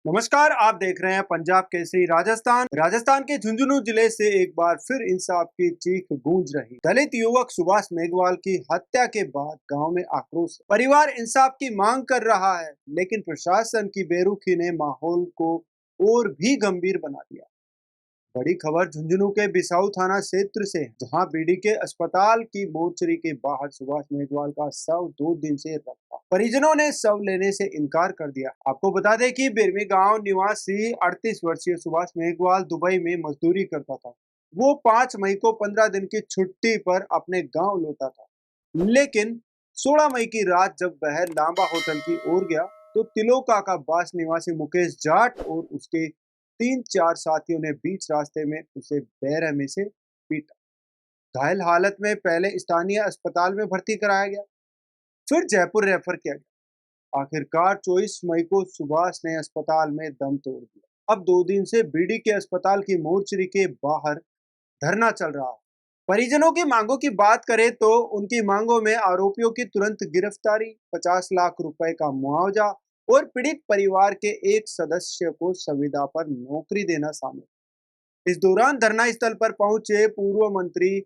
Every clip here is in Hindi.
नमस्कार, आप देख रहे हैं पंजाब केसरी राजस्थान के झुंझुनू जिले से एक बार फिर इंसाफ की चीख गूंज रही। दलित युवक सुभाष मेघवाल की हत्या के बाद गांव में आक्रोश। परिवार इंसाफ की मांग कर रहा है, लेकिन प्रशासन की बेरुखी ने माहौल को और भी गंभीर बना दिया। बड़ी खबर झुंझुनू के बिसाऊ थाना क्षेत्र से है, जहां बीडी के अस्पताल की मोर्चरी के बाहर सुभाष मेघवाल का शव 2 दिन से रखा। परिजनों ने शव लेने से इनकार कर दिया। आपको बता दें कि बिरमी गांव निवासी 38 वर्षीय सुभाष मेघवाल दुबई में मजदूरी करता था। वो 5 मई को 15 दिन की छुट्टी पर अपने गाँव लौटा था, लेकिन 16 मई की रात जब वह लांबा होटल की ओर गया तो तिलोका का बास निवासी मुकेश जाट और उसके 3-4 साथियों ने बीच रास्ते में उसे बेरहमी से पीटा। घायल हालत में पहले स्थानीय अस्पताल में भर्ती कराया गया, फिर जयपुर रेफर किया गया। आखिरकार 24 मई को सुभाष ने अस्पताल में दम तोड़ दिया। अब 2 दिन से बीडी के अस्पताल की मोर्चरी के बाहर धरना चल रहा है। परिजनों की मांगों की बात करें तो उनकी मांगों में आरोपियों की तुरंत गिरफ्तारी, 50 लाख रुपए का मुआवजा और पीड़ित परिवार के एक सदस्य को संविदा पर नौकरी देना शामिल। इस दौरान धरना स्थल पर पहुंचे पूर्व मंत्री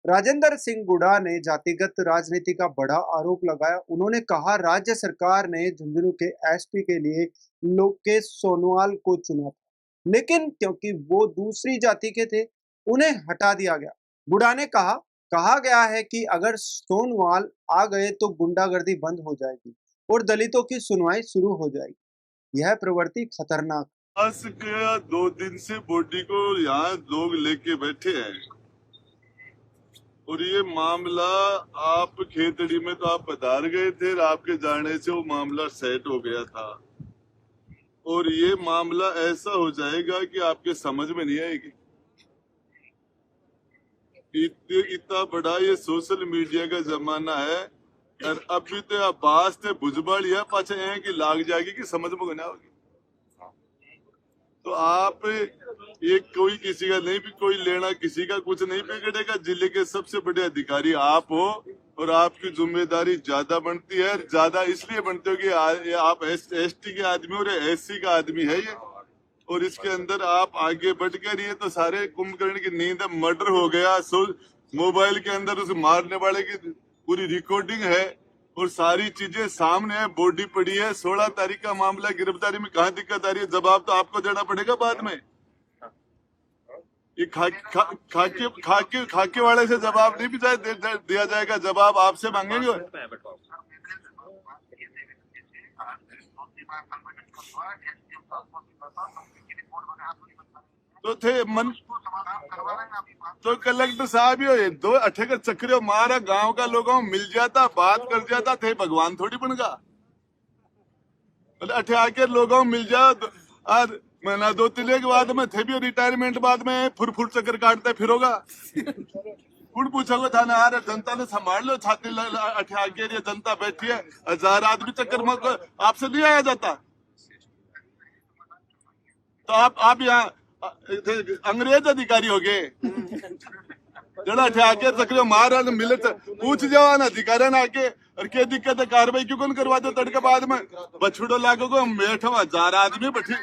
राजेंद्र सिंह गुड़ा ने जातिगत राजनीति का बड़ा आरोप लगाया। उन्होंने कहा, राज्य सरकार ने झुंझुनू के एसपी के लिए लोकेश सोनवाल को चुना था, लेकिन क्योंकि वो दूसरी जाति के थे, उन्हें हटा दिया गया। गुड़ा ने कहा गया है कि अगर सोनवाल आ गए तो गुंडागर्दी बंद हो जाएगी और दलितों की सुनवाई शुरू हो जाएगी। यह प्रवृत्ति खतरनाक। बस के 2 दिन से बॉडी को यहाँ लोग लेके बैठे हैं और ये मामला आप खेतड़ी में तो आप पधार गए थे, आपके जाने से वो मामला सेट हो गया था और ये मामला ऐसा हो जाएगा कि आपके समझ में नहीं आएगी। इतना बड़ा ये सोशल मीडिया का जमाना है और अभी तो आवाज थे भुजबल है पाचे की लाग जाएगी कि समझ में ना होगी। तो आप ये कोई किसी का नहीं भी कोई लेना, किसी का कुछ नहीं बिगड़ेगा। जिले के सबसे बड़े अधिकारी आप हो और आपकी जिम्मेदारी ज्यादा बनती है। ज्यादा इसलिए बनती हो कि आप एसटी के आदमी और एससी का आदमी है ये, और इसके अंदर आप आगे बढ़ कर ये तो सारे कुंभकर्ण की नींद मर्डर हो गया। मोबाइल के अंदर उस मारने वाले की पूरी रिकॉर्डिंग है और सारी चीजें सामने है, बॉडी पड़ी है। 16 तारीख का मामला, गिरफ्तारी में कहाँ दिक्कत आ रही है? जवाब तो आपको देना पड़ेगा बाद में। ये खाके वाले से जवाब नहीं दिया जाएगा, जवाब आपसे मांगेंगे। तो थे मन तो कलेक्टर साहब ये 2 अठे का चक्र मारा गांव का लोगों मिल जाता, बात कर जाता थे, भगवान थोड़ी बन गा। अठे आके लोगों मिल जाओ और महीना 2-3 के बाद में थे भी रिटायरमेंट बाद में फुर चक्कर काटते फिरोगा। कुछ पूछोगे थाना आ रहा, जनता ने संभाल लो, छाती अठे आके जनता बैठी है, 1000 आदमी चक्कर में आपसे नहीं आया जाता। तो आप यहाँ अंग्रेज अधिकारी हो गए जरा आके चक्र मार मिले पूछ जाओ ना अधिकारी ने आके और क्या दिक्कत है, कार्रवाई क्यों कौन करवा दो तड़के बाद में बछड़ो लागो को बैठो 1000 आदमी बैठे।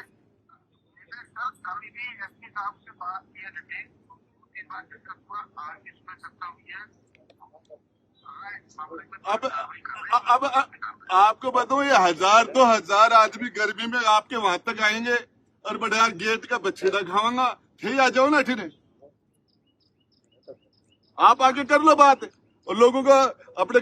अब आपको बताऊं, ये 1000-2000 आदमी गर्मी में आपके वहां तक आएंगे और बड़ा गेट का बछड़ा खावांगा। ठीक आ जाओ ना, ठीक है आप आके कर लो बात और लोगों को अपने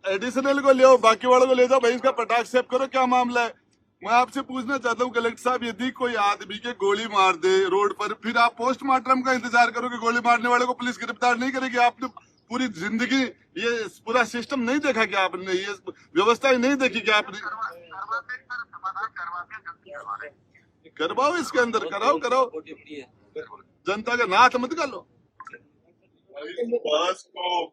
एडिशनल को ले आओ, बाकी वालों को ले जाओ, भाई इसका पटाख सेव करो, क्या मामला है। मैं आपसे पूछना चाहता हूँ कलेक्टर साहब, यदि कोई आदमी के गोली मार दे रोड पर, फिर आप पोस्टमार्टम का इंतजार करोगे? गोली मारने वाले को पुलिस गिरफ्तार नहीं करेगी? आपने पूरी जिंदगी ये पूरा सिस्टम नहीं देखा क्या? आपने ये व्यवस्था नहीं देखी क्या? आपने करवाओ, इसके अंदर कराओ जनता का नाथ मत कर लो। बास को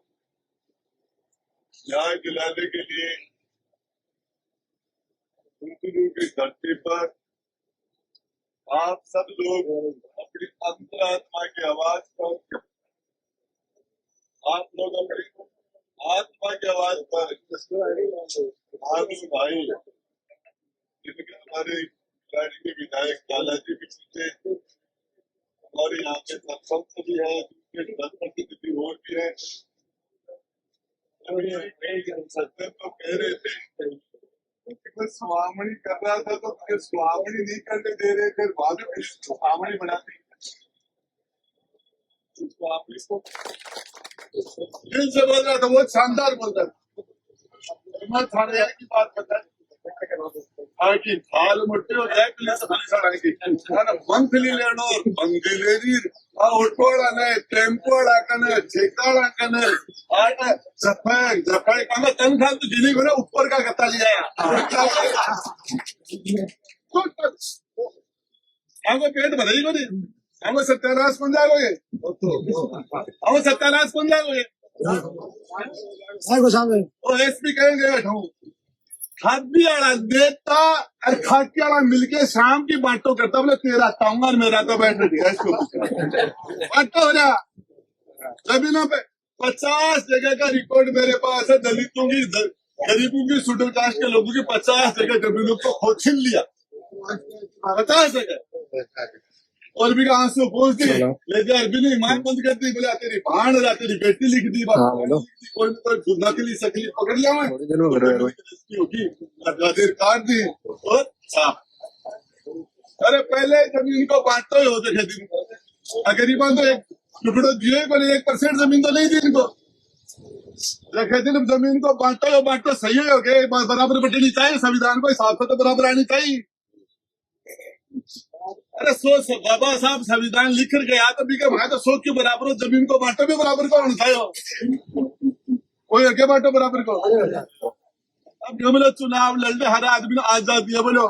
न्याय दिलाने के लिए झुंझुनू की धरती पर आप सब लोग अपनी अंतरात्मा की आवाज पर, आप लोग अपनी आत्मा की आवाज पर भाई जिनके हमारे गाड़ी के विधायक कालाजी भी थे और यहाँ के सरपंच भी है, जनप्रतिनिधि और भी है। सत्य तो कह रहे थे कि मैं स्वामणी कर रहा था तो मुझे स्वामणी नहीं करने दे रहे थे, बाद में स्वामणी बना दी। स्वामणी को दिल से बोल रहा था, वो शानदार बोल रहा था। मैं थाने की बात बता कि थाल मुट्टे और एक पुलिस की मंथली लेनो मंथली दी ऑटोड़ाने टेम्पोड़ाकने ठेकाड़ाकने आटा सफाई सफाई कांगा तनखा तो जिनी को ना ऊपर का कत्ता लिया हमको पेट भराई को नहीं, हमको सत्यानाश बन जाओगे, हमको सत्यानाश बन जाओगे। और एसपी कहेंगे खाद्याला नेता और खाटियाला मिलके शाम की बातों करता, बोले तेरा ताऊंगा और मेरा तो बैठ गया इसको बातों हो जा जमीनों पे 50 जगह का रिकॉर्ड मेरे पास है। दलितों की गरीबों की शेड्यूल कास्ट के लोगों की 50 जगह जमीनों को खो छीन लिया, 50 जगह और भी आंसू पहुंच दी, लेकिन अरबी ने ईमान बंद कर दी, बोले तेरी भाण रहा तेरी बेटी लिख दी, कोई नकली सकली पकड़ लिया होगी काट दी और साफ। अरे पहले जमीन को बांटते ही होते खेती में, गरीबों तो एक टुकड़ो दिए को 1% जमीन तो नहीं दी इनको, खेती में जमीन को बांटो सही हो गए, बराबर बटनी चाहिए, संविधान को हिसाब से तो बराबर आनी चाहिए। अरे सोच बाबा साहब संविधान लिख कर गया तो भी भाई तो सोच क्यों बराबर हो, जमीन को बांटो भी बराबर को होना चाहिए, कोई अगे बांटो बराबर को। अब जो बोलो चुनाव लड़ने हर आदमी ने आजादी है, बोलो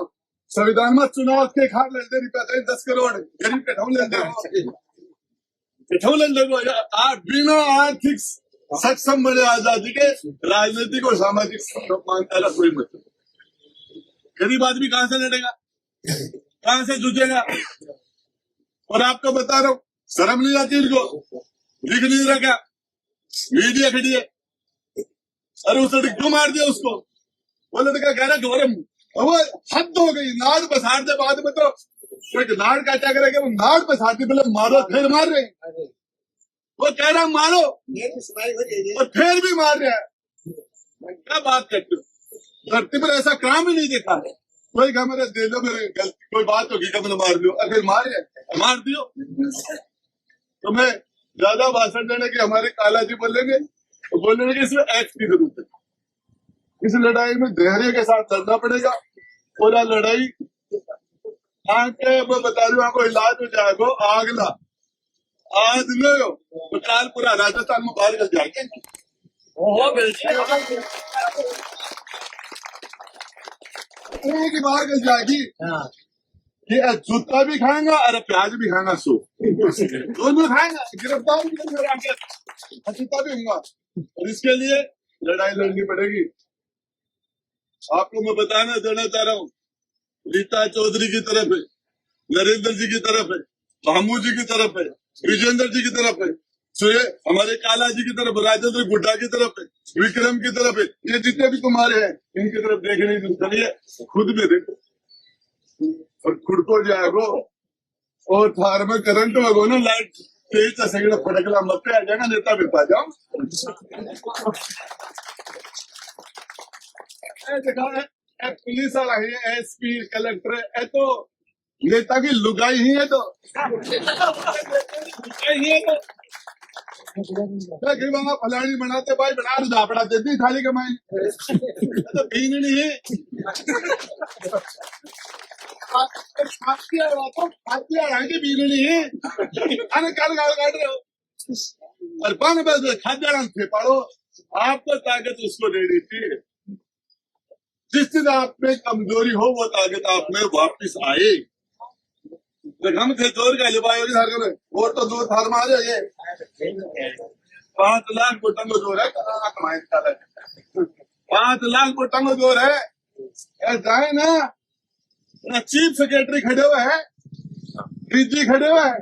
संविधान में चुनाव के खार लड़ने रुपया 10 करोड़ गरीब के ठाऊ लड़ बिना आर्थिक सक्षम बने आजादी के राजनीतिक और सामाजिक मानता है कोई मतलब। गरीब आदमी कहां से लड़ेगा, कहां से जूझेगा। और आपको बता रहा हूं, शर्म नहीं आती इनको, लिख नहीं रखा, मीडिया खड़ी है। अरे उस लड़की क्यों मार दिया उसको, वो लड़का कह रहा गौरव वो हद हो गई, नाड़ बसार दे बाद में तो कोई नाड़ काटा करेगा, वो नाड़ बसार दी, बोले मारो फिर मार रहे, वो कह रहा मारो और फिर भी मार रहे हैं। क्या बात करते हो, धरती पर ऐसा काम ही नहीं देखा। कोई कहा मेरे दे दो, मेरे गलती कोई बात होगी कब मार लो, अगर मार दियो। तो मैं ज्यादा भाषण देने के हमारे कालाजी बोलेंगे तो बोलेंगे कि इसमें एक्ट की जरूरत है, इस लड़ाई में धैर्य के साथ लड़ना पड़ेगा। पूरा लड़ाई आके मैं बता रही हूँ आपको, इलाज हो जाएगा आगला आज लो तो काल पूरा राजस्थान में बाहर कर जाएंगे। की बाहर कर जाएगी कि जूता भी खाएंगा और प्याज भी खाएंगा, सो दोनों खाएंगा, गिरफ्तार भी जूता भी होगा। और इसके लिए लड़ाई लड़नी पड़ेगी। आपको मैं बताना देना चाह रहा हूँ, रीता चौधरी की तरफ है, नरेंद्र जी की तरफ है, महमूद जी की तरफ है, विजेंद्र जी की तरफ है, हमारे काला जी की तरफ, राजेंद्र गुड्डा की तरफ है, विक्रम की तरफ है, ये जितने भी तुम्हारे हैं इनकी तरफ देखने की चलिए खुद में देखो और खुद को जाएगो और थार में करंट लगो ना, लाइट तेज सगड़ा फटकला मत आ जाएगा, नेता भी पा जाओ। देखा पुलिस वाला है, एसपी कलेक्टर है, तो नेता की लुगाई ही है, तो फलानी बनाते भाई बना झापड़ा देती खाली कमाई तो पीन नहीं है। अरे कल गाल काट रहे हो और पान खाद्यान्न थे पाड़ो, आपको ताकत उसको देनी थी। जिस दिन आप में कमजोरी हो वो ताकत आप में वापिस आए। हम थे जोर का लिबाई और तो दो थार मारे, ये 5 लाख को टंगो जोर है, 5 लाख को टंगो जोर है। जाए ना चीफ सेक्रेटरी खड़े हुए हैं, डीजी खड़े हुए हैं,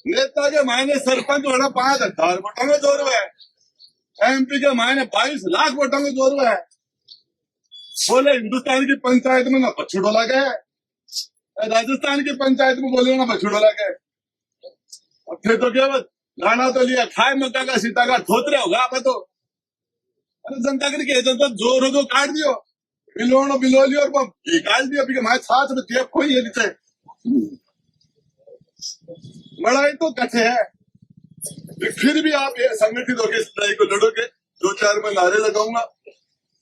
नेता के मायने सरपंच होना 5,000 को टंगो जोर हुआ है, एमपी के मायने 22 लाख को टंगो जोर हुआ है। बोले हिंदुस्तान की पंचायत में ना बच्चू डोला गए, राजस्थान की पंचायत में बोले ना बच्चू डोला गए। और फिर तो क्या बस गाना तो लिया, खाए मक्का का सीता का ठोतरे होगा आप तो। अरे जनता के जनता जोर हो तो काट दियो, बिलोनो बिलोली और वो निकाल दियो, अभी हमारे साथ में टेप खोई है नीचे। लड़ाई तो कथे है, फिर भी आप ये संगठित होकर इस लड़ाई को लड़ोगे। 2-4 मैं नारे लगाऊंगा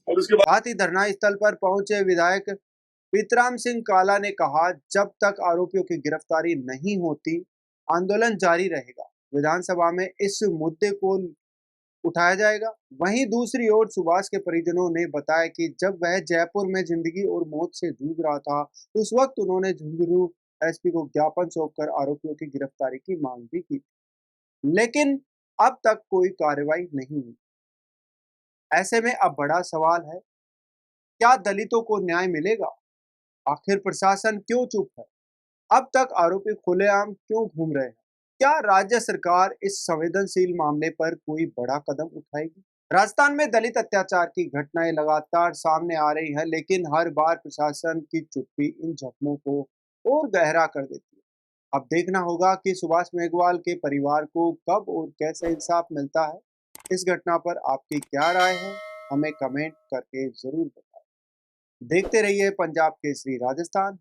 और उसके बाद साथ ही धरना स्थल पर पहुंचे विधायक पीतराम सिंह काला ने कहा, जब तक आरोपियों की गिरफ्तारी नहीं होती आंदोलन जारी रहेगा। विधानसभा में इस मुद्दे को उठाया जाएगा। वहीं दूसरी ओर सुभाष के परिजनों ने बताया कि जब वह जयपुर में जिंदगी और मौत से जूझ रहा था, तो उस वक्त उन्होंने झुंझुनू एसपी को ज्ञापन सौंपकर आरोपियों की गिरफ्तारी की मांग भी की, लेकिन अब तक कोई कार्रवाई नहीं हुई। ऐसे में अब बड़ा सवाल है, क्या दलितों को न्याय मिलेगा? आखिर प्रशासन क्यों चुप है? अब तक आरोपी खुलेआम क्यों घूम रहे हैं? क्या राज्य सरकार इस संवेदनशील मामले पर कोई बड़ा कदम उठाएगी? राजस्थान में दलित अत्याचार की घटनाएं लगातार सामने आ रही हैं, लेकिन हर बार प्रशासन की चुप्पी इन जख्मों को और गहरा कर देती है। अब देखना होगा कि सुभाष मेघवाल के परिवार को कब और कैसे इंसाफ मिलता है। इस घटना पर आपकी क्या राय है? हमें कमेंट करके जरूर बताएं। देखते रहिए पंजाब केसरी राजस्थान।